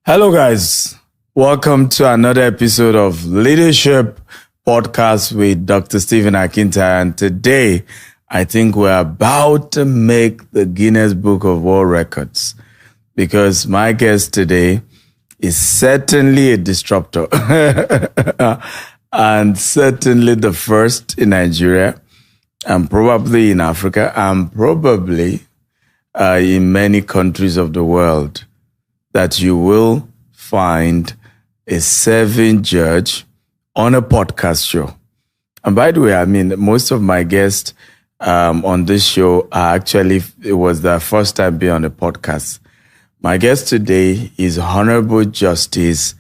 Hello, guys. Welcome to another episode of Leadership Podcast with Dr. Stephen Akintayo. And today, I think we're about to make the Guinness Book of World Records because my guest today is certainly a disruptor and certainly the first in Nigeria and probably in Africa and probably in many countries of the world that you will find a serving judge on a podcast show. And by the way, I mean, most of my guests on this show are actually, it was their first time being on a podcast. My guest today is Honorable Justice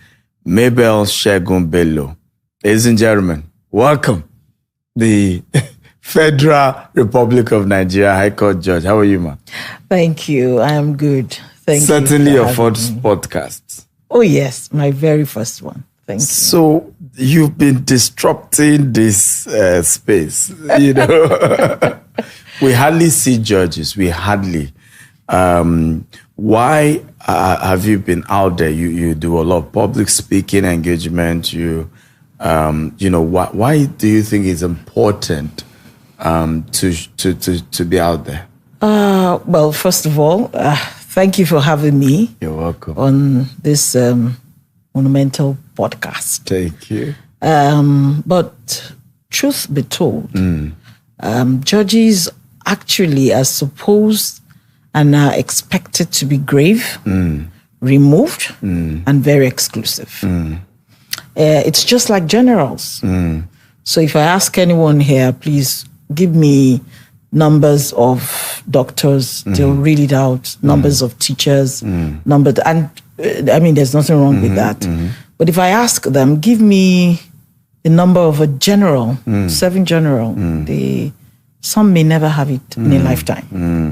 Mabel Segun Bello. Ladies and gentlemen, welcome the Federal Republic of Nigeria High Court Judge. How are you, ma? Thank you. I am good. Thank you. Certainly your first podcast. Oh, yes. My very first one. Thank you. So you've been disrupting this space, you know. We hardly see judges. We hardly. Why have you been out there? You do a lot of public speaking engagement. Why do you think it's important to be out there? Well, first of all, thank you for having me. You're welcome. On this monumental podcast. Thank you. But truth be told, judges actually are supposed and are expected to be grave, removed, and very exclusive. It's just like generals. So if I ask anyone here, please give me numbers of doctors, they'll read it out, numbers of teachers, numbers, and I mean, there's nothing wrong with that. But if I ask them, give me the number of a general, serving general, some may never have it in a lifetime.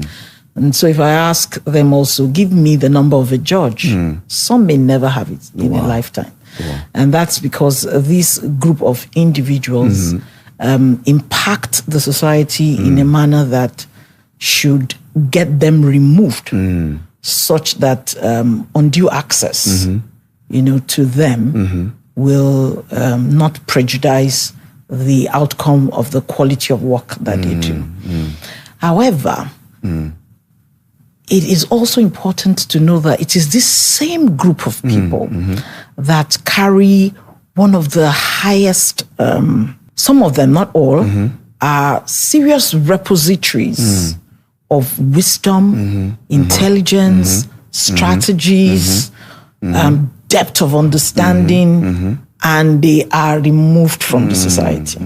And so if I ask them also, give me the number of a judge, some may never have it in a lifetime. And that's because this group of individuals impact the society in a manner that should get them removed, such that undue access, to them will not prejudice the outcome of the quality of work that they do. However, it is also important to know that it is this same group of people that carry one of the highest, some of them, not all, are serious repositories of wisdom, intelligence, strategies, depth of understanding, and they are removed from the society.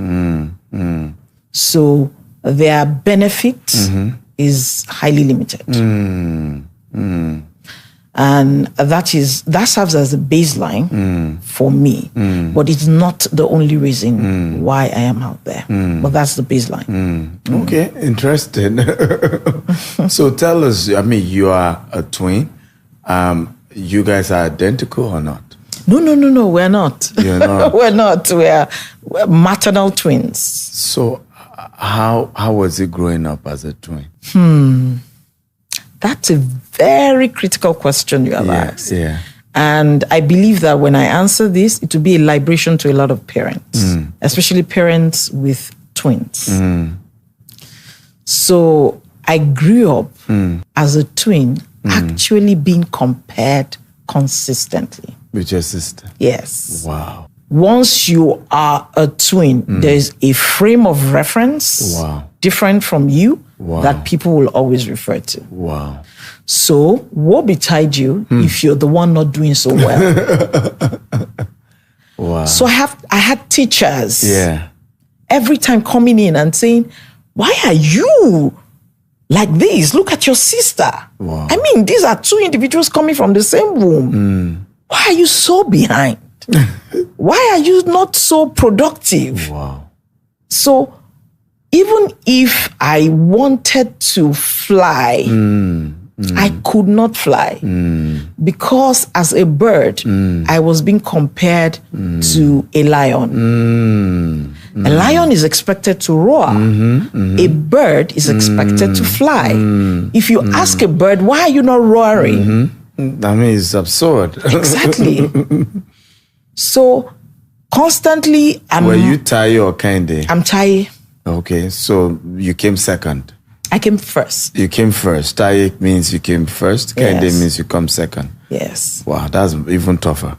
So their benefit is highly limited. And that serves as a baseline for me, but it's not the only reason why I am out there. But that's the baseline. Okay, interesting. So tell us, I mean, you are a twin. You guys are identical or not? No, we're not. You're not? We're not. We're maternal twins. So how was it growing up as a twin? That's a very critical question you have asked. Yeah. And I believe that when I answer this, it will be a liberation to a lot of parents, especially parents with twins. So I grew up as a twin, actually being compared consistently. With your sister? Yes. Wow. Once you are a twin, there's a frame of reference different from you that people will always refer to. Wow. So, woe betide you if you're the one not doing so well. Wow. So I had teachers every time coming in and saying, why are you like this? Look at your sister. Wow. I mean, these are two individuals coming from the same womb. Why are you so behind? Why are you not so productive? Wow. So even if I wanted to fly, I could not fly because as a bird, I was being compared to a lion. A lion is expected to roar. A bird is expected to fly. If you ask a bird, why are you not roaring? I mean, it's absurd. Exactly. So constantly, Were you Taye or Kehinde? I'm Taye. Okay, so you came second. I came first. You came first. Taye means you came first. Kehinde means you come second. Yes. Wow, that's even tougher.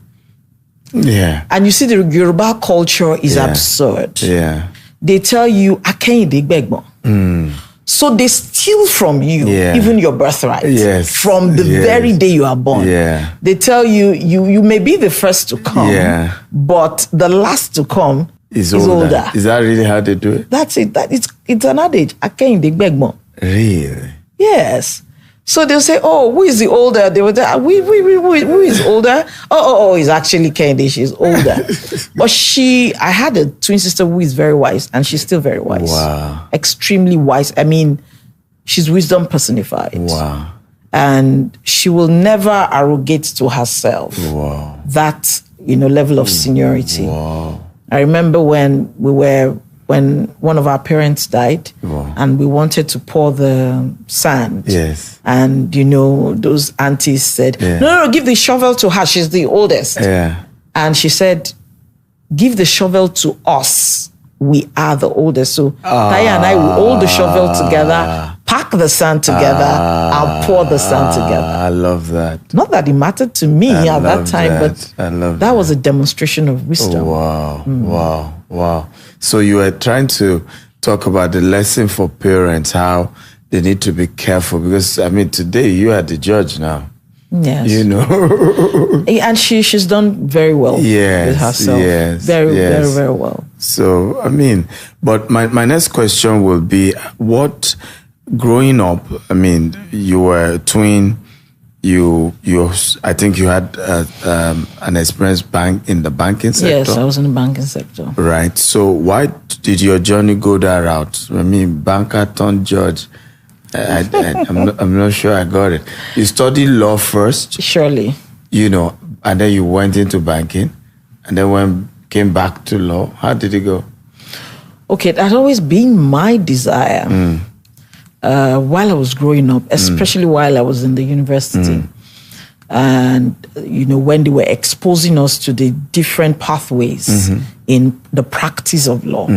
Yeah. And you see, the Yoruba culture is absurd. Yeah. They tell you, Akehinde Gbegbo. So they steal from you, even your birthright. Yes. From the very day you are born. Yeah. They tell you, you may be the first to come, but the last to come is older. Is that really how they do it? That's it. It's an adage. Akehinde Gbegbo. Really? Yes. So they'll say, oh, who is the older? They will say, who is older? Oh, it's actually Kehinde. She's older. But I had a twin sister who is very wise, and she's still very wise. Wow. Extremely wise. I mean, she's wisdom personified. Wow. And she will never arrogate to herself that, level of seniority. Wow. I remember when one of our parents died, and we wanted to pour the sand. Yes. And, those aunties said, no, give the shovel to her. She's the oldest. Yeah. And she said, give the shovel to us. We are the oldest. So Taye and I will hold the shovel together, pack the sand together, and pour the sand together. I love that. Not that it mattered to me at that time, but that was a demonstration of wisdom. Wow. So you were trying to talk about the lesson for parents, how they need to be careful, because, I mean, today you are the judge now. Yes. And she's done very well with herself. Yes. Very, very well. So, I mean, but my next question will be, what, growing up, I mean, you were a twin, I think you had an experience in the banking sector. Yes, I was in the banking sector. Right. So why did your journey go that route? I mean, banker turned judge. I'm not sure I got it. You studied law first. Surely. And then you went into banking, and then came back to law. How did it go? Okay, that had always been my desire. While I was growing up, especially while I was in the university. And, when they were exposing us to the different pathways in the practice of law.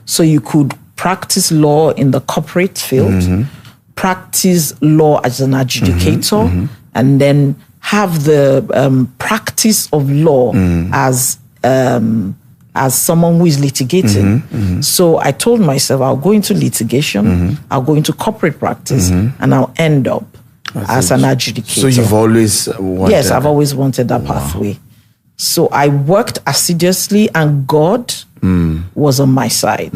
So you could practice law in the corporate field, practice law as an adjudicator, and then have the practice of law as someone who is litigating. So I told myself, I'll go into litigation, I'll go into corporate practice, and I'll end up as an adjudicator. So you've always wanted Yes, I've always wanted that pathway. So I worked assiduously, and God was on my side,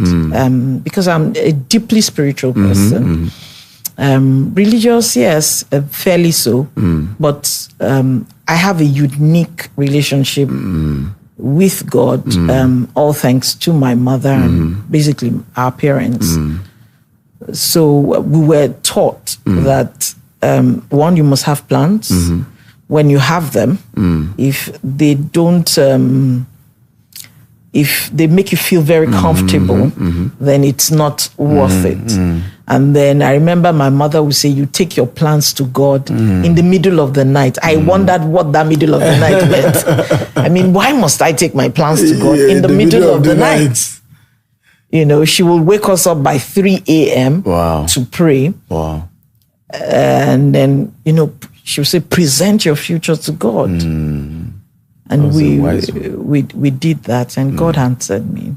because I'm a deeply spiritual person. Religious, yes, fairly so, but I have a unique relationship with God, all thanks to my mother and basically our parents. So we were taught that, one, you must have plans. When you have them, if they don't, if they make you feel very comfortable, then it's not worth it. And then I remember my mother would say, you take your plans to God in the middle of the night. I wondered what that middle of the night meant. I mean, why must I take my plans to God in the middle of the night? She will wake us up by 3 a.m. to pray. Wow. And then, she will say, present your future to God. And we did that, and God answered me.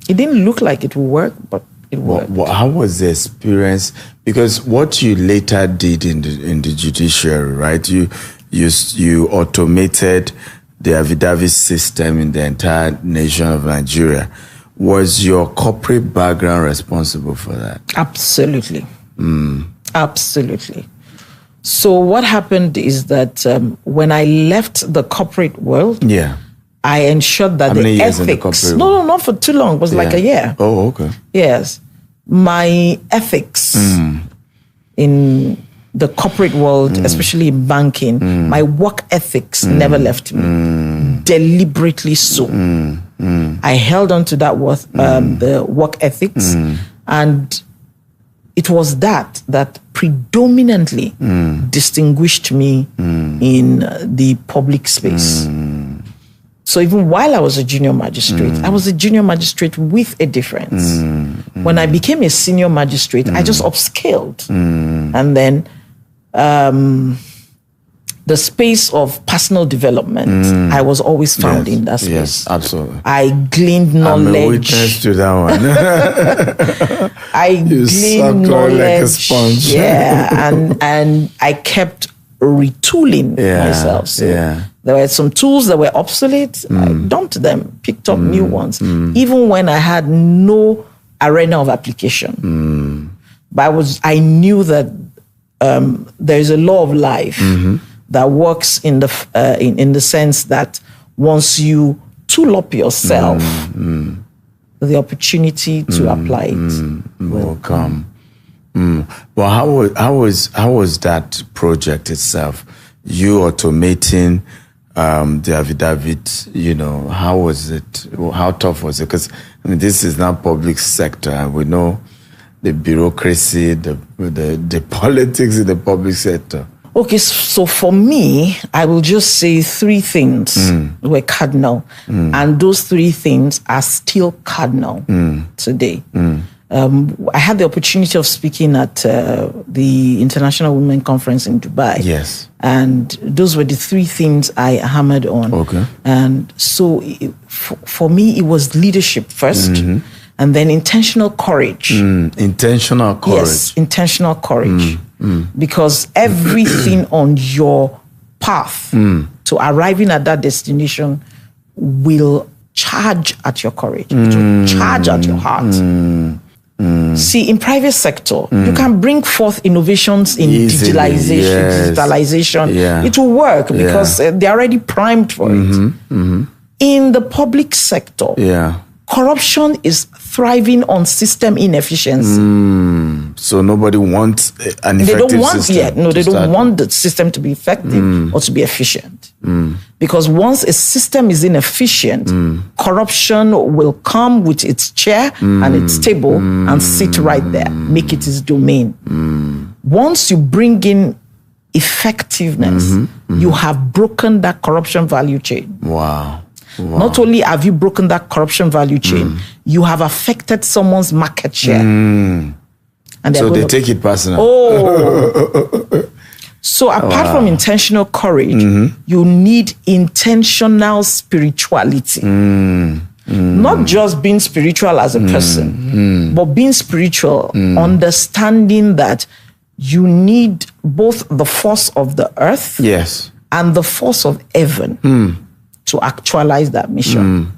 It didn't look like it would work, but it worked. How was the experience? Because what you later did in the judiciary, right? You automated the affidavit system in the entire nation of Nigeria. Was your corporate background responsible for that? Absolutely. Absolutely. So what happened is that when I left the corporate world, I ensured that the ethics... No, not for too long. It was like a year. Oh, okay. Yes. My ethics in the corporate world, especially in banking, my work ethics never left me. Deliberately so. I held on to that the work ethics, and it was that predominantly distinguished me in the public space. So even while I was a junior magistrate, I was a junior magistrate with a difference. When I became a senior magistrate, I just upscaled. And then the space of personal development, I was always found in that space. Yes, absolutely. I gleaned knowledge. I'm a witness to that one. I gleaned knowledge. Like a sponge. Yeah, and I kept retooling myself. So there were some tools that were obsolete. I dumped them, picked up new ones, even when I had no arena of application. But I knew that there is a law of life that works in the sense that once you tool up yourself, the opportunity to apply it will come. Well, how was that project itself? You automating the affidavit, how was it? How tough was it? Because this is not public sector, and we know the bureaucracy, the politics in the public sector. Okay, so for me, I will just say three things were cardinal, and those three things are still cardinal today. I had the opportunity of speaking at the International Women Conference in Dubai. Yes. And those were the three things I hammered on. Okay. And so for me, it was leadership first, and then intentional courage. Intentional courage. Yes, intentional courage. Because everything on your path to arriving at that destination will charge at your courage. It will charge at your heart. See, in private sector, you can bring forth innovations in digitalization. It will work because they're already primed for it. In the public sector, corruption is thriving on system inefficiency. So nobody wants an effective system. They don't want the system to be effective or to be efficient. Because once a system is inefficient, corruption will come with its chair and its table and sit right there, make it its domain. Once you bring in effectiveness, you have broken that corruption value chain. Wow. Not only have you broken that corruption value chain, you have affected someone's market share. And so they take it personal. So apart from intentional courage, you need intentional spirituality. Not just being spiritual as a person, but being spiritual, understanding that you need both the force of the earth and the force of heaven to actualize that mission.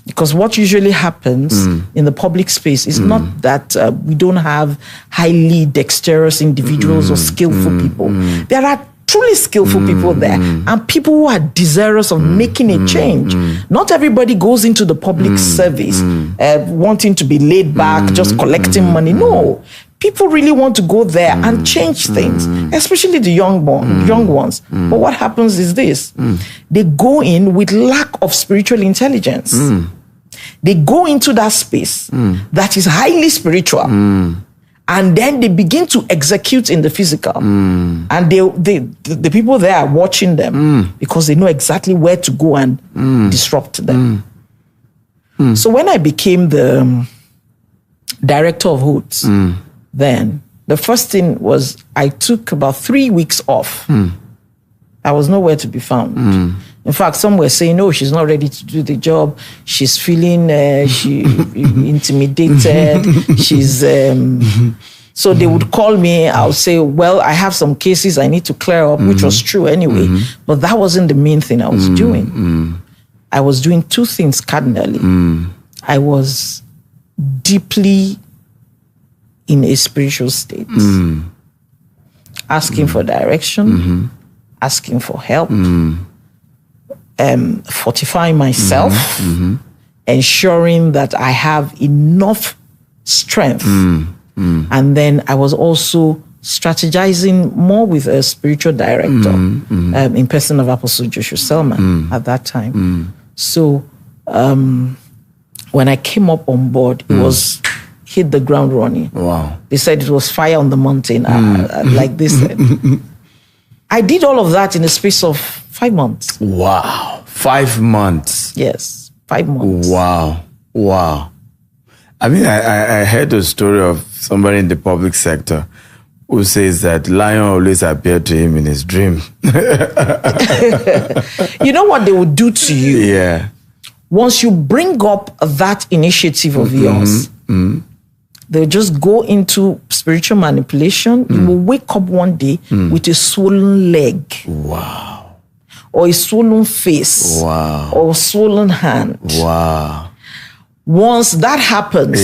Because what usually happens in the public space is not that we don't have highly dexterous individuals or skillful people. There are truly skillful people there and people who are desirous of making a change. Not everybody goes into the public service wanting to be laid back, just collecting money. No. People really want to go there and change things, especially the young ones. But what happens is this. They go in with lack of spiritual intelligence. They go into that space that is highly spiritual. And then they begin to execute in the physical. And the people there are watching them because they know exactly where to go and disrupt them. So when I became the director of HOOTS, then the first thing was I took about 3 weeks off. I was nowhere to be found. In fact, some were saying, "Oh, she's not ready to do the job. She's feeling intimidated. She's." So they would call me. I'll say, "Well, I have some cases I need to clear up," which was true anyway. But that wasn't the main thing I was doing. I was doing two things cardinally. I was deeply in a spiritual state, asking for direction, asking for help, fortifying myself, ensuring that I have enough strength. And then I was also strategizing more with a spiritual director in person of Apostle Joshua Selman at that time. So when I came up on board, it hit the ground running. Wow. They said it was fire on the mountain, like they said. I did all of that in the space of 5 months. Wow. 5 months. Yes, 5 months. Wow. Wow. I mean, I heard a story of somebody in the public sector who says that lion always appeared to him in his dream. You know what they would do to you? Yeah. Once you bring up that initiative of yours, they'll just go into spiritual manipulation. You will wake up one day with a swollen leg. Wow. Or a swollen face. Wow. Or a swollen hand. Wow. Once that happens,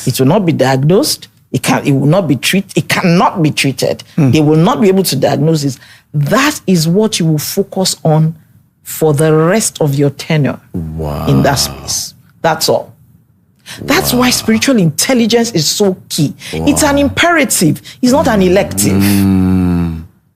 it will not be diagnosed. It will not be treated. It cannot be treated. They will not be able to diagnose this. That is what you will focus on for the rest of your tenure in that space. That's all. That's why spiritual intelligence is so key. It's an imperative. It's not an elective.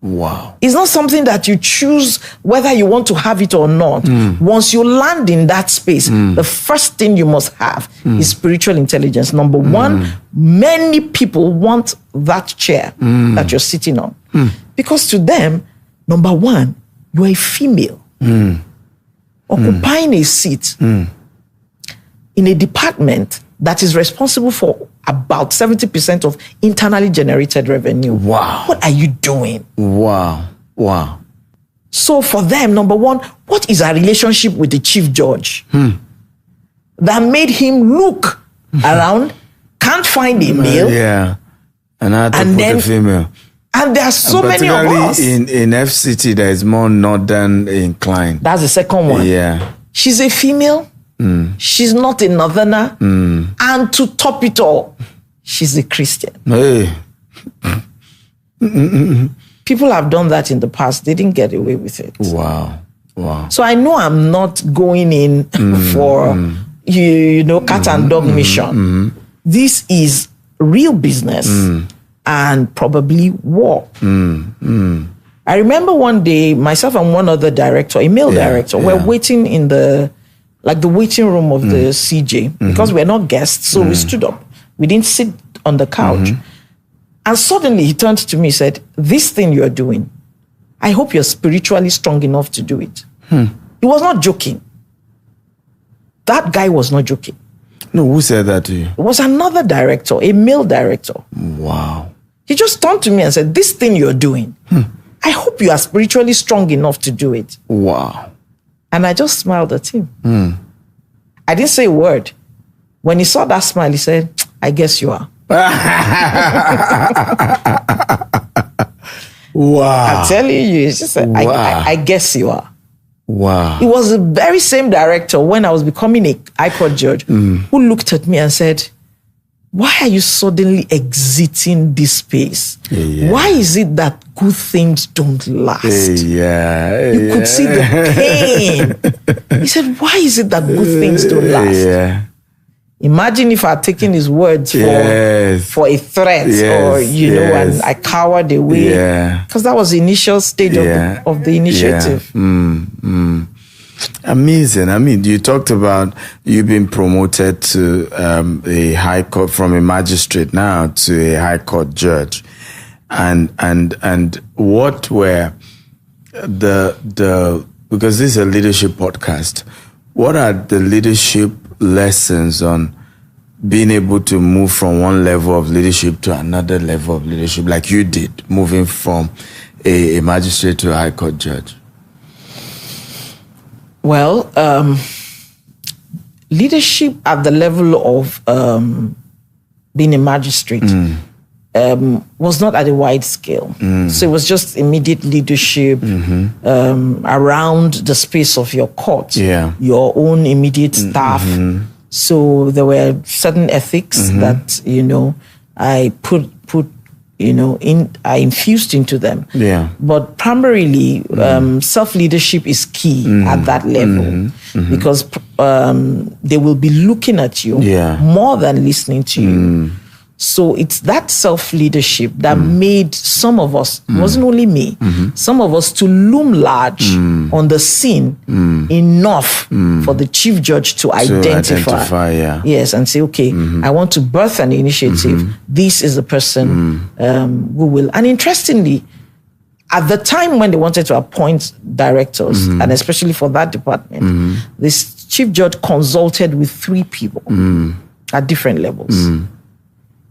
Wow. It's not something that you choose whether you want to have it or not. Once you land in that space, the first thing you must have is spiritual intelligence. Number one, many people want that chair that you're sitting on. Because to them, number one, you're a female occupying a seat in a department that is responsible for about 70% of internally generated revenue. Wow. What are you doing? Wow. Wow. So for them, number one, what is our relationship with the chief judge that made him look around, can't find a male? Yeah. And I had to And put then- a female. And there are so many of us. Particularly in FCT, there is more northern inclined. That's the second one. Yeah. She's a female. She's not a northerner. And to top it all, she's a Christian. Hey. People have done that in the past. They didn't get away with it. Wow. Wow. So I know I'm not going in for, you know, cat and dog mission. This is real business and probably war. I remember one day, myself and one other director, a male director, were waiting in the waiting room of the CJ because we're not guests. So we stood up. We didn't sit on the couch. And suddenly he turned to me and said, "This thing you're doing, I hope you're spiritually strong enough to do it." He was not joking. That guy was not joking. No, who said that to you? It was another director, a male director. Wow. He just turned to me and said, "This thing you're doing, I hope you are spiritually strong enough to do it." Wow. And I just smiled at him. I didn't say a word. When he saw that smile, he said, "I guess you are." Wow. I'm telling you, he just said, I guess you are. Wow. It was the very same director when I was becoming a high court judge who looked at me and said, "Why are you suddenly exiting this space? Why is it that good things don't last?" You could see the pain. He said, "Why is it that good things don't last?" Yeah. Imagine if I had taken his words for a threat or, you know, and I cowered away. Because that was the initial stage of the initiative. Amazing. I mean, you talked about you being promoted to a high court, from a magistrate now to a high court judge. And what were because this is a leadership podcast, what are the leadership lessons on being able to move from one level of leadership to another level of leadership, like you did, moving from a magistrate to a high court judge? Well, leadership at the level of being a magistrate was not at a wide scale. So it was just immediate leadership around the space of your court, your own immediate staff. So there were certain ethics that, you know, I put I infused into them. But primarily, self-leadership is key at that level because they will be looking at you more than listening to you. So it's that self-leadership that made some of us, it wasn't only me, some of us to loom large on the scene enough for the chief judge to identify. Yes, and say, okay, I want to birth an initiative. This is the person who will. And interestingly, at the time when they wanted to appoint directors, and especially for that department, this chief judge consulted with 3 people at different levels.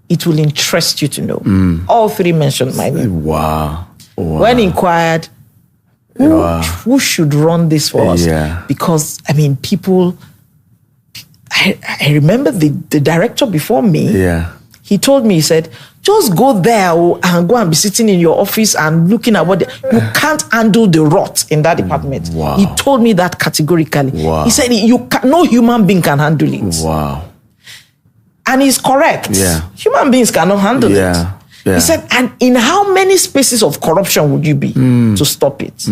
It will interest you to know. All 3 mentioned my name. Wow. When inquired, who should run this for us? Because, I mean, people, I remember the director before me, he told me, he said, just go there and go and be sitting in your office and looking at what you can't handle the rot in that department. He told me that categorically. He said, no human being can handle it. And he's correct. Human beings cannot handle it. He said, and in how many spaces of corruption would you be to stop it?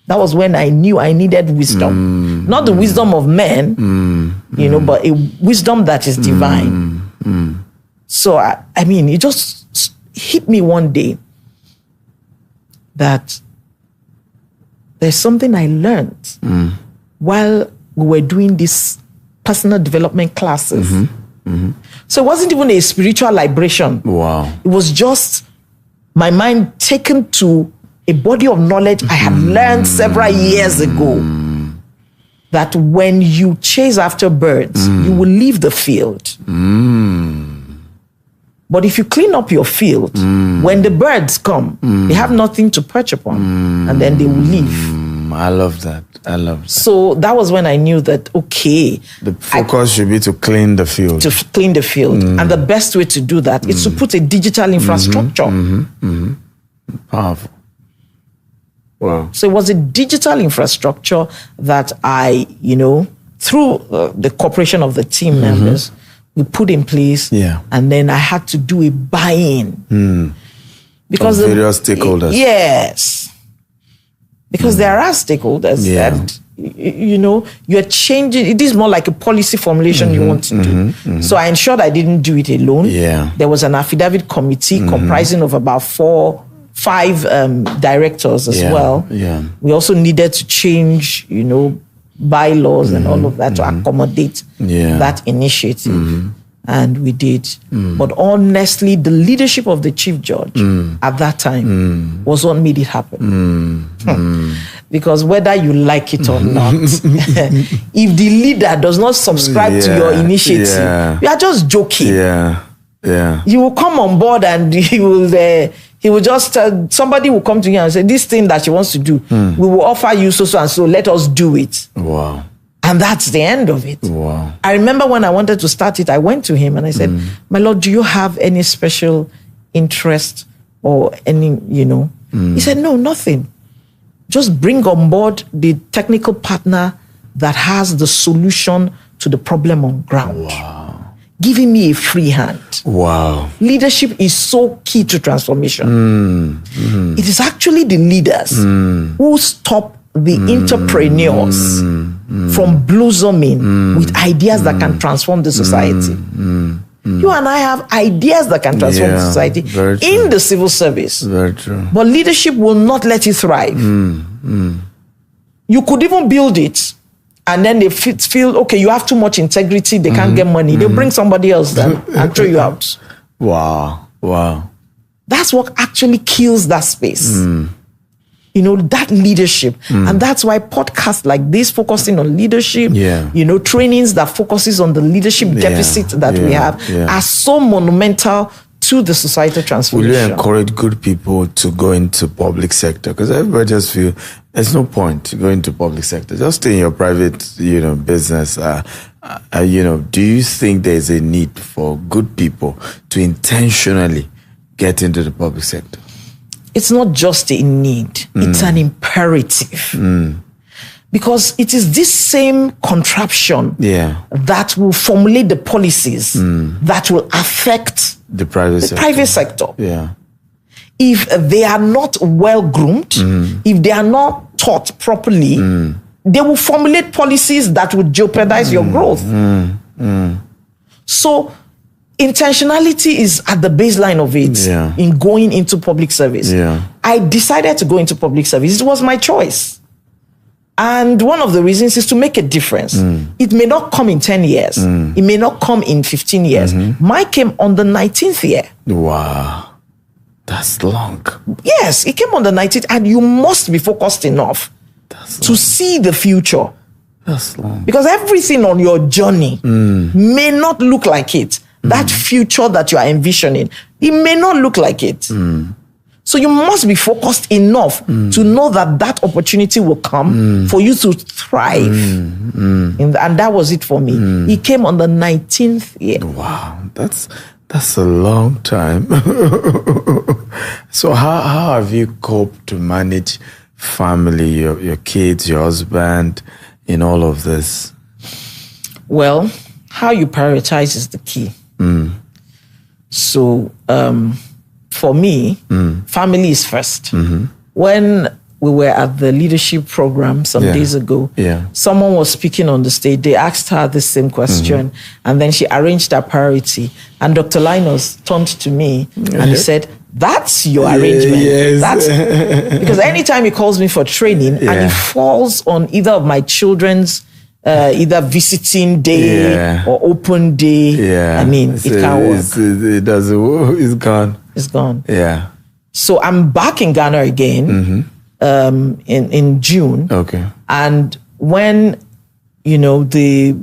That was when I knew I needed wisdom. Not the wisdom of men, you know, but a wisdom that is divine. So, I mean, it just hit me one day that there's something I learned while we were doing these personal development classes. So it wasn't even a spiritual liberation. It was just my mind taken to a body of knowledge I had learned several years ago. That when you chase after birds, you will leave the field. But if you clean up your field, when the birds come, they have nothing to perch upon, and then they will leave. I love that. So that was when I knew that, okay. The focus should be to clean the field. To clean the field. And the best way to do that is to put a digital infrastructure. Powerful. Wow. So it was a digital infrastructure that I, you know, through the cooperation of the team members, we put in place. And then I had to do a buy-in. Because of various stakeholders. Yes. Because there are stakeholders that, you know, you're changing. It is more like a policy formulation you want to do. So I ensured I didn't do it alone. There was an affidavit committee comprising of about 5 directors as well. We also needed to change, you know, bylaws and all of that to accommodate that initiative. And we did. But honestly, the leadership of the chief judge at that time was what made it happen. Because whether you like it or not, if the leader does not subscribe to your initiative, you are just joking. He will come on board and he will just, somebody will come to you and say, this thing that he wants to do, we will offer you so and so, let us do it. And that's the end of it. I remember when I wanted to start it, I went to him and I said, my Lord, do you have any special interest or any, you know? He said, no, nothing. Just bring on board the technical partner that has the solution to the problem on ground. Giving me a free hand. Leadership is so key to transformation. It is actually the leaders who stop the entrepreneurs from blossoming with ideas that can transform the society. You and I have ideas that can transform the society in the civil service. But leadership will not let it thrive. You could even build it, and then they feel, okay, you have too much integrity, they can't get money. They'll bring somebody else then and throw you out. That's what actually kills that space. You know, that leadership. And that's why podcasts like this, focusing on leadership, you know, trainings that focuses on the leadership deficit that we have are so monumental to the societal transformation. Will you encourage good people to go into public sector? Because everybody just feel there's no point to go into public sector. Just stay in your private, you know, business. You know, do you think there's a need for good people to intentionally get into the public sector? It's not just a need, it's an imperative. Because it is this same contraption that will formulate the policies that will affect the private sector. If they are not well groomed, if they are not taught properly, they will formulate policies that would jeopardize your growth. So intentionality is at the baseline of it in going into public service. I decided to go into public service. It was my choice. And one of the reasons is to make a difference. It may not come in 10 years. It may not come in 15 years. Mine came on the 19th year. Wow. That's long. Yes, it came on the 19th, and you must be focused enough to see the future. That's long. Because everything on your journey may not look like it. That future that you are envisioning, it may not look like it. So you must be focused enough to know that that opportunity will come for you to thrive. And that was it for me. It came on the 19th year. Wow, that's a long time. So how have you coped to manage family, your kids, your husband, in all of this? Well, how you prioritize is the key. So for me, family is first. When we were at the leadership program some days ago, someone was speaking on the stage. They asked her the same question, and then she arranged her priority. And Dr. Linus turned to me and he said, "That's your arrangement." That's because anytime he calls me for training and it falls on either of my children's either visiting day or open day, I mean, it can't work. It doesn't. It's gone. It's gone. Yeah. So I'm back in Ghana again in June. Okay. And when, the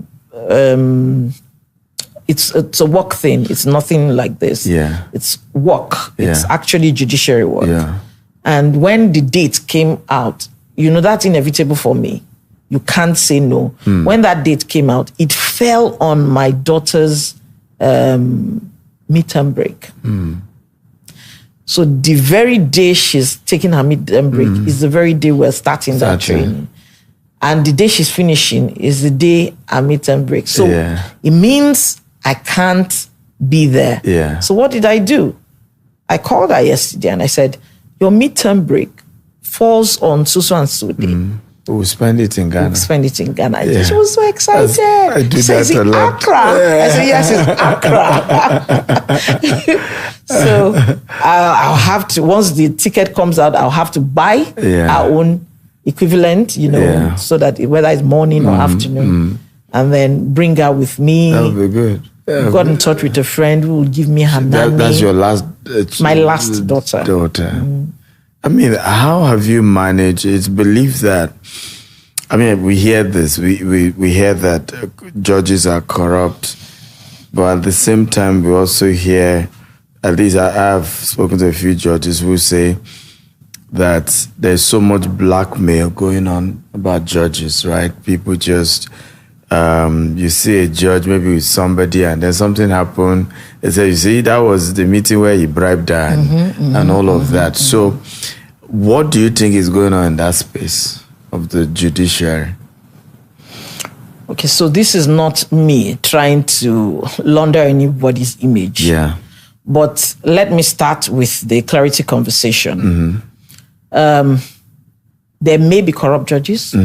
it's a work thing. It's nothing like this. Yeah. It's work. It's actually judiciary work. Yeah. And when the date came out, that's inevitable for me. You can't say no. When that date came out, it fell on my daughter's midterm break. So the very day she's taking her midterm break is the very day we're starting that training. And the day she's finishing is the day our midterm break. So it means I can't be there. Yeah. So what did I do? I called her yesterday and I said, your midterm break falls on so and so day. We'll spend it in Ghana. We'll spend it in Ghana. She was so excited. I do that a lot. Accra. I said, yes, it's Accra. So I'll have to, once the ticket comes out, I'll have to buy our own equivalent, so that whether it's morning or afternoon, and then bring her with me. That'll be good. Yeah, got in touch with a friend who will give me her nanny. That's your last... my last daughter. I mean, how have you managed? It's believed that, we hear this. We hear that judges are corrupt, but at the same time, we also hear, at least I have spoken to a few judges who say that there's so much blackmail going on about judges, right? People just, you see a judge maybe with somebody and then something happened. They say, you see, that was the meeting where he bribed her and all of that. So what do you think is going on in that space of the judiciary? Okay, so this is not me trying to launder anybody's image. Yeah. But let me start with the clarity conversation. There may be corrupt judges,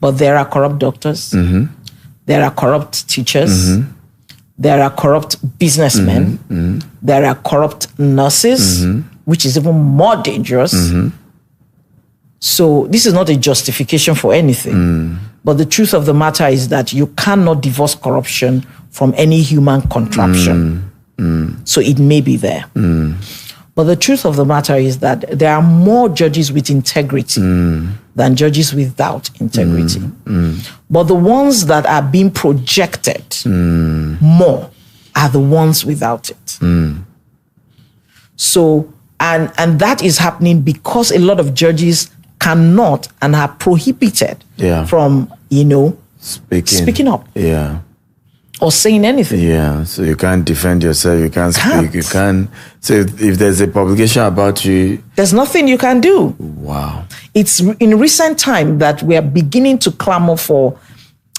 but there are corrupt doctors. There are corrupt teachers. There are corrupt businessmen. There are corrupt nurses, which is even more dangerous. So this is not a justification for anything. But the truth of the matter is that you cannot divorce corruption from any human contraption. So it may be there. But the truth of the matter is that there are more judges with integrity than judges without integrity. But the ones that are being projected more are the ones without it. So, and that is happening because a lot of judges cannot and are prohibited from, speaking up. Yeah. Or saying anything. Yeah, so you can't defend yourself, you can't speak, you can't. So if there's a publication about you... There's nothing you can do. Wow. It's in recent time that we are beginning to clamor for,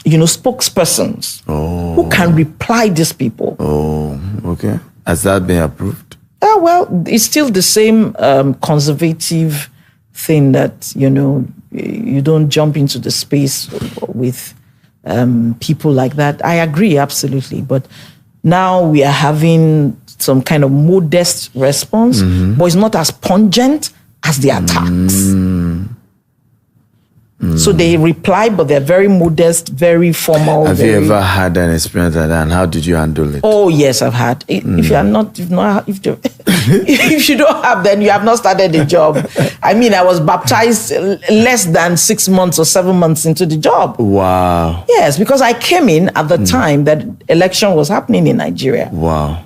spokespersons who can reply these people. Oh, okay. Has that been approved? Well, it's still the same conservative thing that, you don't jump into the space with... people like that. I agree, absolutely. But Now we are having some kind of modest response, but it's not as pungent as the attacks. So they reply, but they're very modest, very formal. Have you ever had an experience like that, and how did you handle it? Oh yes, I've had. If you don't have, then you have not started the job. I mean, I was baptized less than 6 months or 7 months into the job. Wow. Yes, because I came in at the time that election was happening in Nigeria. Wow.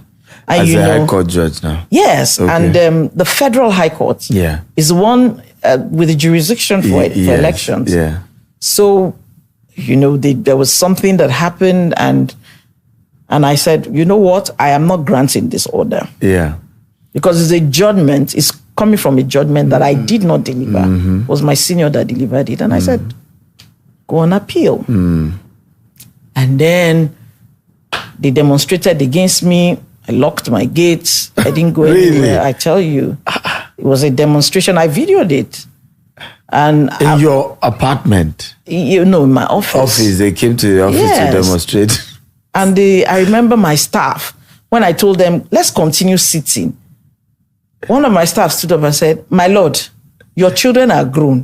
And as a High Court judge now. Yes, okay. And the Federal High Court is the one with the jurisdiction for elections. Yeah. So, there was something that happened, and I said, you know what? I am not granting this order. Yeah. Because it's a judgment. It's coming from a judgment that I did not deliver. It was my senior that delivered it. And I said, go on appeal. And then they demonstrated against me. I locked my gates. I didn't go anywhere. I tell you, it was a demonstration. I videoed it. And in your apartment? In my office. They came to the office to demonstrate. And I remember my staff, when I told them, let's continue sitting. One of my staff stood up and said, my lord, your children are grown.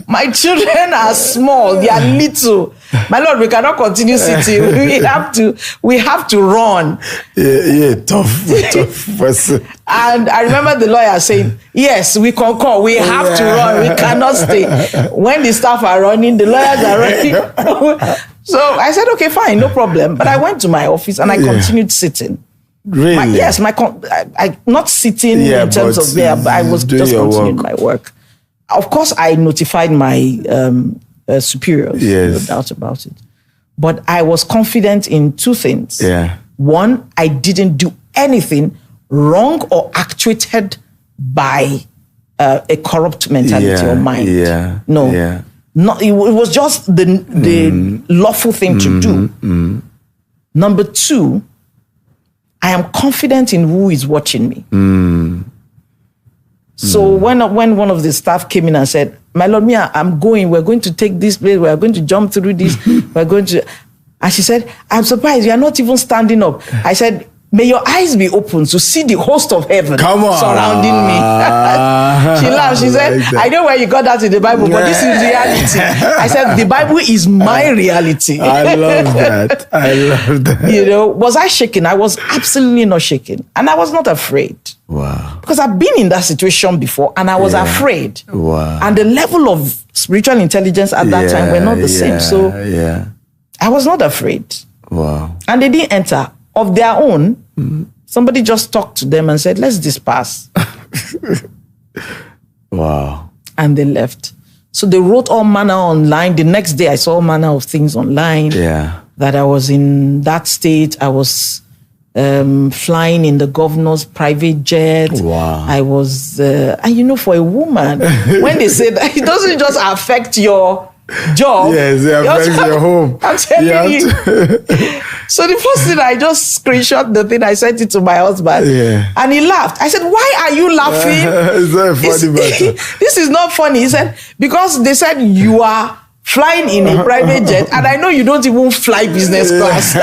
My children are small. They are little. My lord, we cannot continue sitting. We have to run. Tough person. And I remember the lawyer saying, yes, we concur. We have to run. We cannot stay. When the staff are running, the lawyers are running. So I said, okay, fine, no problem. But I went to my office and I continued sitting. Really? I not sitting in terms of there, but I was just continuing my work. Of course, I notified my superiors, no doubt about it. But I was confident in two things. Yeah. One, I didn't do anything wrong or actuated by a corrupt mentality or mind. Yeah. No. Yeah. Not, it was just the lawful thing to do. Number two, I am confident in who is watching me. So when one of the staff came in and said, my lord, I'm going, we're going to take this place, we're going to jump through this, and she said, I'm surprised, you are not even standing up. I said, may your eyes be open to see the host of heaven surrounding me. She laughed. She said, I know where you got that in the Bible, but this is reality. I said, the Bible is my reality. I love that. Was I shaken? I was absolutely not shaken. And I was not afraid. Wow. Because I've been in that situation before and I was afraid. Wow. And the level of spiritual intelligence at that time were not the same. So I was not afraid. Wow. And they didn't enter. Of their own, somebody just talked to them and said, let's disperse. Wow. And they left. So they wrote all manner online. The next day, I saw all manner of things online. Yeah. That I was in that state. I was flying in the governor's private jet. Wow. I was, and for a woman, when they say that, it doesn't just affect your job. Yes, it affects your home. I'm telling you. So the first thing, I just screenshot the thing, I sent it to my husband. Yeah. And he laughed. I said, why are you laughing? It's not funny matter. This is not funny. He said, because they said you are flying in a private jet, and I know you don't even fly business class.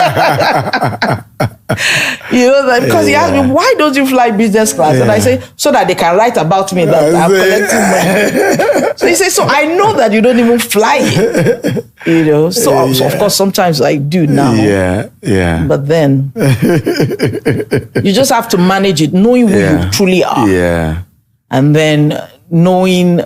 Because he asked me, why don't you fly business class? And I say, so that they can write about me that I'm collecting money. So he says, so I know that you don't even fly it. So of course sometimes I do now. Yeah. But then you just have to manage it, knowing who you truly are. Yeah. And then knowing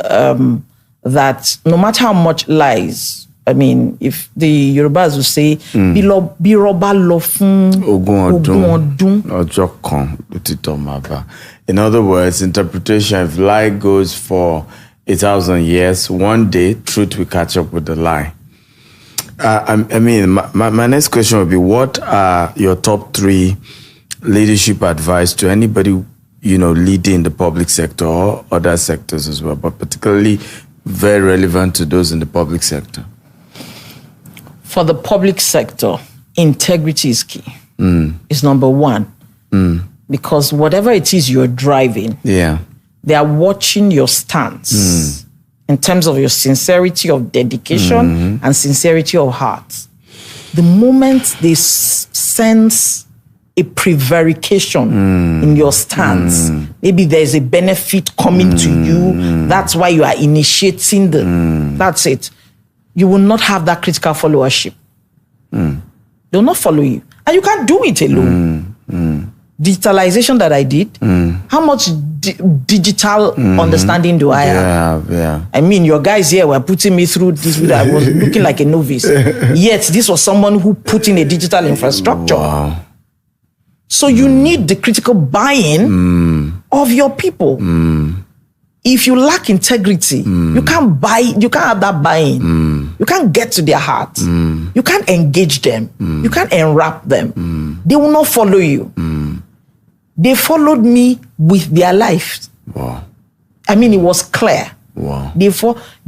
that no matter how much lies, I mean, if the Yorubas will say, Biroba lo fun ogun odun. Ojo kan lotito maba. In other words, interpretation, if lie goes for 1,000 years, one day truth will catch up with the lie. My next question would be, what are your top 3 leadership advice to anybody, leading the public sector or other sectors as well, but particularly very relevant to those in the public sector? For the public sector, integrity is key. It's number one. Because whatever it is you're driving, they are watching your stance in terms of your sincerity of dedication and sincerity of heart. the moment they sense a prevarication in your stance, maybe there's a benefit coming to you, that's why you are initiating that's it. You will not have that critical followership. They'll not follow you. And you can't do it alone. Digitalization that I did, how much digital understanding do I have? I mean, your guys here were putting me through this. I was looking like a novice. Yet, this was someone who put in a digital infrastructure. Wow. So you need the critical buy-in of your people. If you lack integrity, you can't have that buy-in. You can't get to their heart. You can't engage them. You can't enwrap them. They will not follow you. They followed me with their life. Wow. I mean, it was clear. Wow.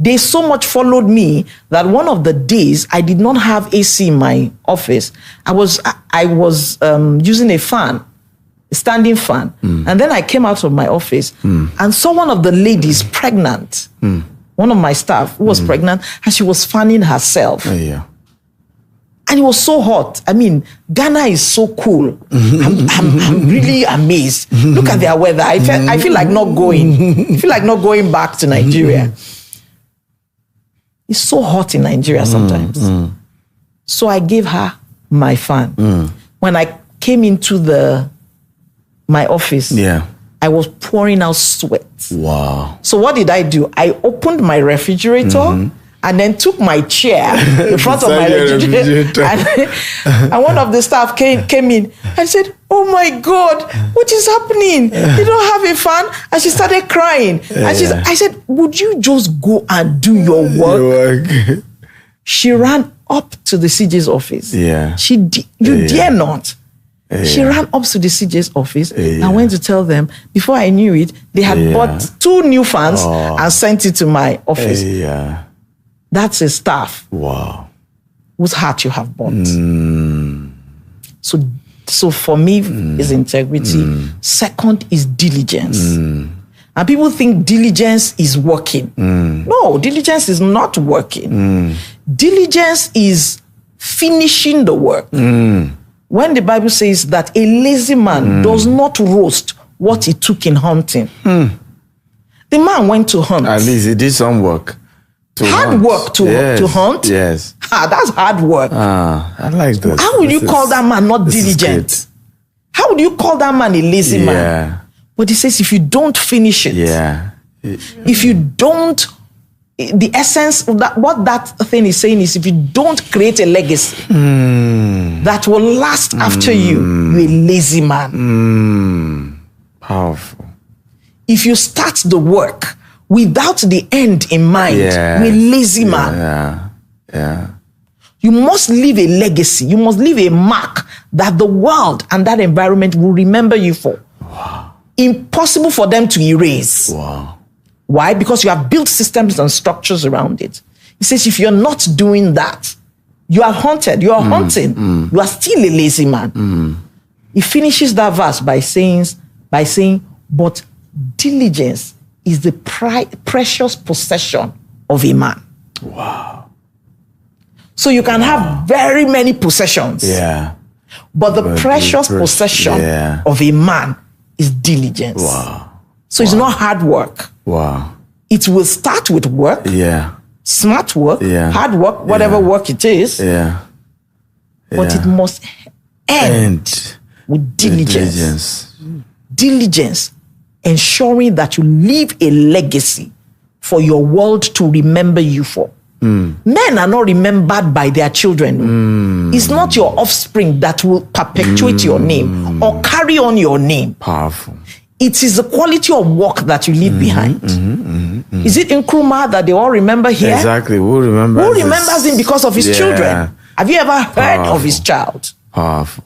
They so much followed me that one of the days I did not have AC in my office. I was using a fan, a standing fan. And then I came out of my office and saw one of the ladies pregnant. One of my staff who was pregnant, and she was fanning herself. Yeah. And it was so hot. I mean, Ghana is so cool. I'm really amazed. Look at their weather. I feel like not going. I feel like not going back to Nigeria. It's so hot in Nigeria sometimes. So I gave her my fan. When I came into my office, I was pouring out sweat. Wow. So what did I do? I opened my refrigerator and then took my chair in front of my refrigerator. And one of the staff came in and said, "Oh my God, what is happening? You don't have a fan?" And she started crying. And I said, "Would you just go and do your work?" She ran up to the CJ's office. Yeah. You dare not. She ran up to the CJ's office and went to tell them. Before I knew it, they had bought 2 new fans and sent it to my office. That's a staff. Wow. Whose heart you have bought. So for me, is integrity. Second is diligence. And people think diligence is working. No, diligence is not working. Diligence is finishing the work. When the Bible says that a lazy man does not roast what he took in hunting. The man went to hunt. At least he did some work. Hard work to hunt? Yes. That's hard work. I like that. How would you call that man not diligent? How would you call that man a lazy man? But he says if you don't finish it, if you don't, the essence of that, what that thing is saying is if you don't create a legacy that will last after you, you're a lazy man. Powerful. If you start the work without the end in mind, you're a lazy man. You must leave a legacy. You must leave a mark that the world and that environment will remember you for. Wow. Impossible for them to erase. Wow. Why? Because you have built systems and structures around it. He says if you're not doing that, you are haunted. You are hunting. You are still a lazy man. He finishes that verse by saying, but diligence is the precious possession of a man. Wow. So you can have very many possessions. But the precious possession of a man is diligence. Wow. So it's not hard work. Wow. It will start with work. Smart work. Hard work, whatever work it is. But it must end with diligence. Diligence. Ensuring that you leave a legacy for your world to remember you for. Men are not remembered by their children. It's not your offspring that will perpetuate your name or carry on your name. Powerful. It is the quality of work that you leave behind. Is it Nkrumah that they all remember here? Exactly. Who remembers him because of his children? Have you ever heard of his child? Powerful.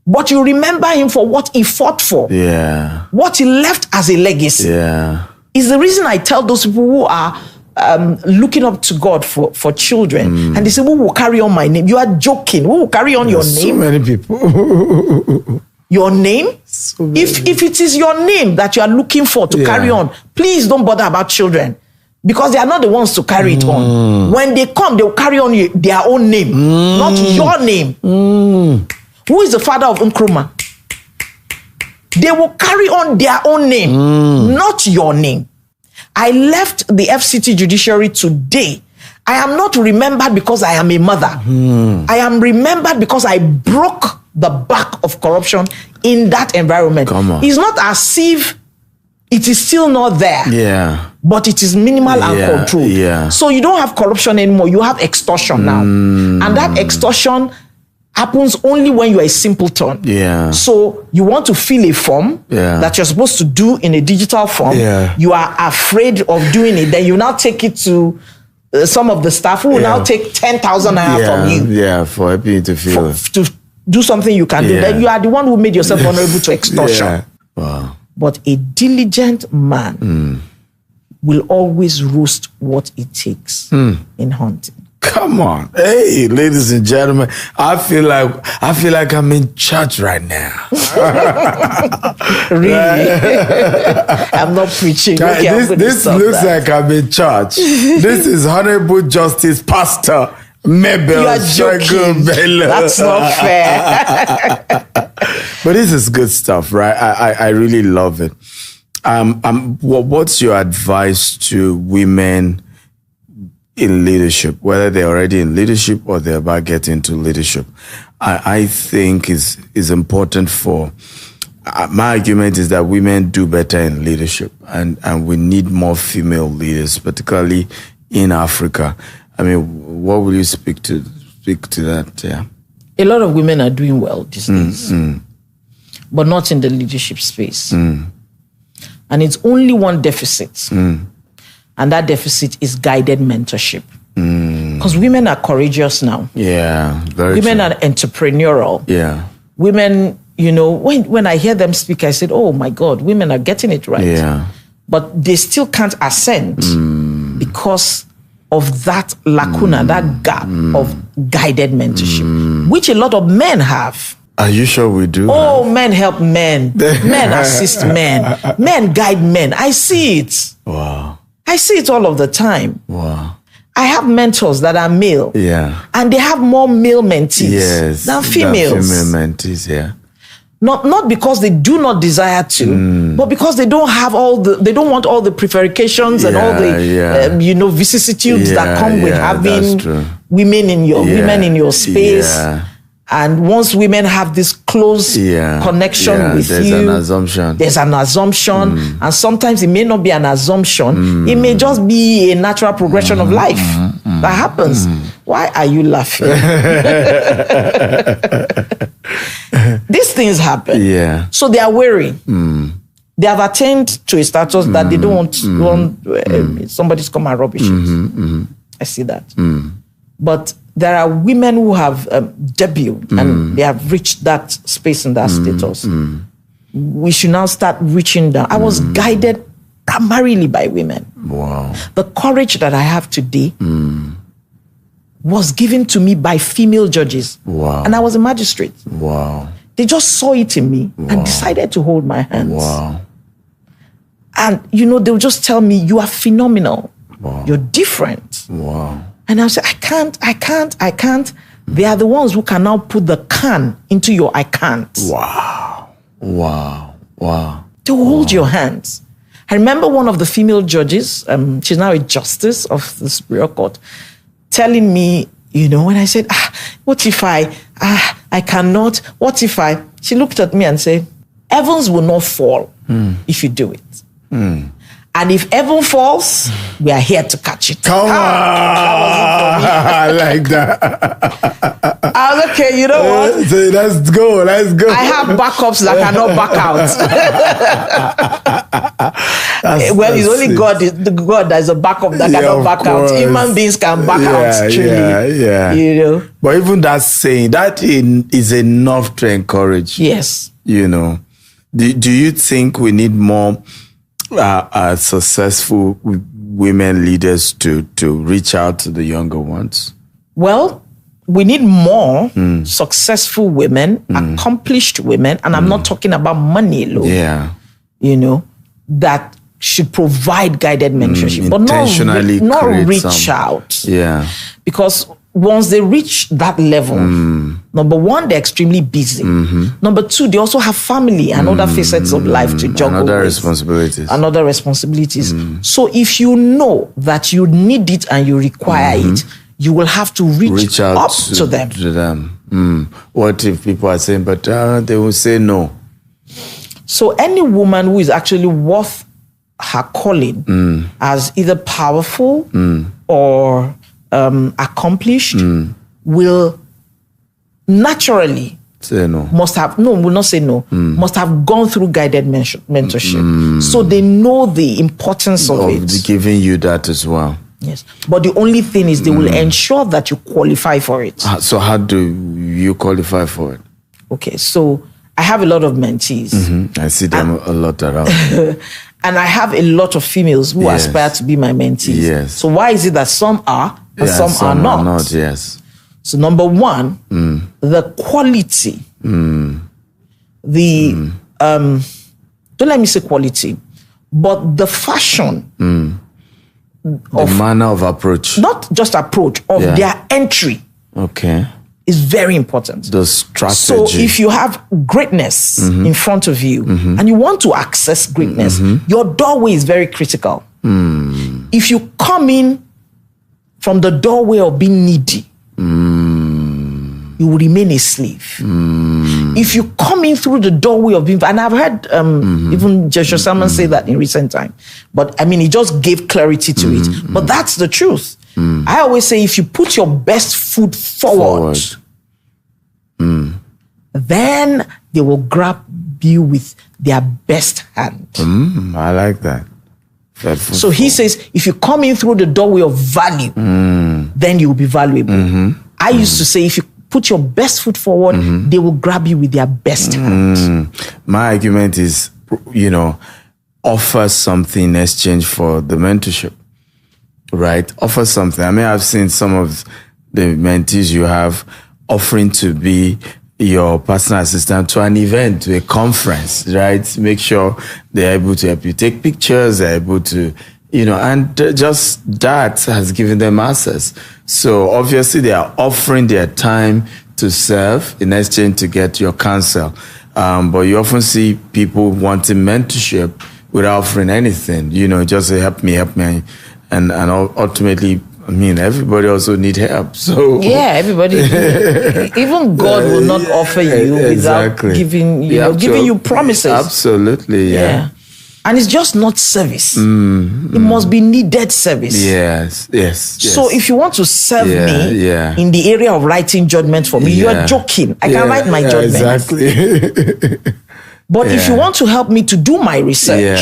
But you remember him for what he fought for. What he left as a legacy. Is the reason I tell those people who are looking up to God for children, and they say, "Who will carry on my name?" You are joking. Who will carry on your name? So many people. Your name? If it is your name that you are looking for to carry on, please don't bother about children. Because they are not the ones to carry it on. When they come, they'll carry on their own name, not your name. Who is the father of Nkrumah? They will carry on their own name, not your name. I left the FCT judiciary today. I am not remembered because I am a mother. I am remembered because I broke the back of corruption in that environment. It's not as if it is still not there. Yeah. But it is minimal and controlled. Yeah. So you don't have corruption anymore. You have extortion now. And that extortion happens only when you are a simpleton. Yeah. So you want to fill a form that you're supposed to do in a digital form. Yeah. You are afraid of doing it. Then you now take it to some of the staff who will now take 10,000 naira from you. Yeah, for helping you to feel. To do something you can do. Then you are the one who made yourself vulnerable to extortion. Yeah. Wow. But a diligent man will always roast what it takes in hunting. Come on. Hey, ladies and gentlemen, I feel like I'm in church right now. Really? I'm not preaching. Okay, this looks like I'm in church. This is Honorable Justice Pastor Mabel Segun Bello. That's not fair. But this is good stuff, right? I really love it. What's your advice to women in leadership, whether they're already in leadership or they're about getting into leadership? I think is important for, my argument is that women do better in leadership, and we need more female leaders, particularly in Africa. I mean, what will you speak to that? Yeah. A lot of women are doing well these days, but not in the leadership space. And it's only one deficit. And that deficit is guided mentorship. Because women are courageous now. Yeah, very Women true. are entrepreneurial. Yeah. Women, you know, when I hear them speak, I said, oh my God, women are getting it right. Yeah. But they still can't ascend because of that lacuna, that gap of guided mentorship, which a lot of men have. Are you sure we do? Oh, men help men. Men assist men. Men guide men. I see it. Wow. I see it all of the time. Wow. I have mentors that are male. Yeah. And they have more male mentees than females. Female mentees, yeah. Not because they do not desire to, but because they don't have they don't want all the prevarications and all the vicissitudes that come with having women in your space. Yeah. And once women have this close connection with there's you, there's an assumption. And sometimes it may not be an assumption. It may just be a natural progression of life that happens. Why are you laughing? These things happen. Yeah. So they are wary. They have attained to a status that they don't want somebody to come and rubbish it. I see that. But there are women who have debuted and they have reached that space and that status. We should now start reaching down. I was guided primarily by women. Wow. The courage that I have today was given to me by female judges. Wow. And I was a magistrate. Wow. They just saw it in me and decided to hold my hands. Wow. And, they'll just tell me, you are phenomenal. Wow. You're different. Wow. And I said, I can't. They are the ones who can now put the can into your I can't. Wow. Wow. Wow. To hold your hands. I remember one of the female judges, she's now a justice of the Superior Court, telling me, when I said, what if I cannot, she looked at me and said, heavens will not fall if you do it. And if heaven falls, we are here to catch it. Come on. I like that. I was okay, you know what? So let's go. I have backups that cannot back out. Well, it's only God, the God that is a backup that cannot back out. Human beings can back out, truly. Yeah. But even that saying, that is enough to encourage. Yes. Do you think we need more successful women leaders to reach out to the younger ones? Well, we need more successful women, accomplished women, and I'm not talking about money alone. Yeah. That should provide guided mentorship, but intentionally not create reach out. Yeah. Because once they reach that level, number one, they're extremely busy. Number two, they also have family and other facets of life to juggle and other with. responsibilities. So if you know that you need it and you require it, you will have to reach out up to them. What if people are saying, but they will say no? So any woman who is actually worth her calling as either powerful or accomplished will naturally say no. Will not say no. Must have gone through guided mentorship, so they know the importance of it. Giving you that as well. Yes, but the only thing is they will ensure that you qualify for it. So how do you qualify for it? Okay, so I have a lot of mentees. I see them a lot around. And I have a lot of females who aspire to be my mentees. Yes. So why is it that some are and some are not? Yes. So number one, the quality, don't let me say quality, but the fashion the manner of approach. Not just approach, of their entry. Okay. Is very important. The strategy. So if you have greatness in front of you and you want to access greatness, your doorway is very critical. If you come in from the doorway of being needy, you will remain a slave. If you come in through the doorway of being, and I've heard even Joshua Salmon say that in recent time, but I mean, he just gave clarity to it. But that's the truth. I always say, if you put your best foot forward. Then they will grab you with their best hand. I like that. So he says, if you come in through the doorway of value, then you will be valuable. I used to say, if you put your best foot forward, they will grab you with their best hand. My argument is, offer something in exchange for the mentorship, right? Offer something. I mean, I've seen some of the mentees you have offering to be your personal assistant to an event, to a conference, right? Make sure they're able to help you take pictures, they're able to, and just that has given them access. So obviously they are offering their time to serve in exchange to get your counsel. But you often see people wanting mentorship without offering anything, just say, help me. And ultimately, I mean, everybody also need help. So yeah, everybody. Even God will not offer you without giving you promises. Absolutely, yeah. And it's just not service. It must be needed service. Yes. So if you want to serve me in the area of writing judgment for me, you are joking. I can write my judgment. Exactly. But if you want to help me to do my research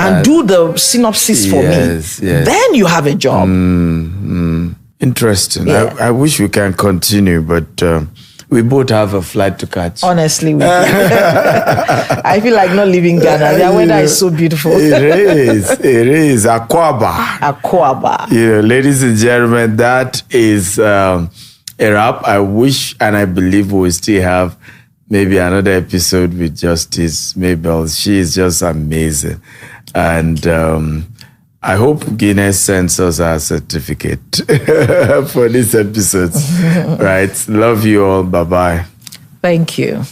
and do the synopsis for me, then you have a job. Interesting. I wish we can continue, but we both have a flight to catch. Honestly, we do. I feel like not leaving Ghana. The weather is so beautiful. It is. Akwaba. Ladies and gentlemen, that is a wrap. I wish and I believe we will still have maybe another episode with Justice Mabel. She is just amazing. And I hope Guinness sends us our certificate for this episode. Right. Love you all. Bye-bye. Thank you.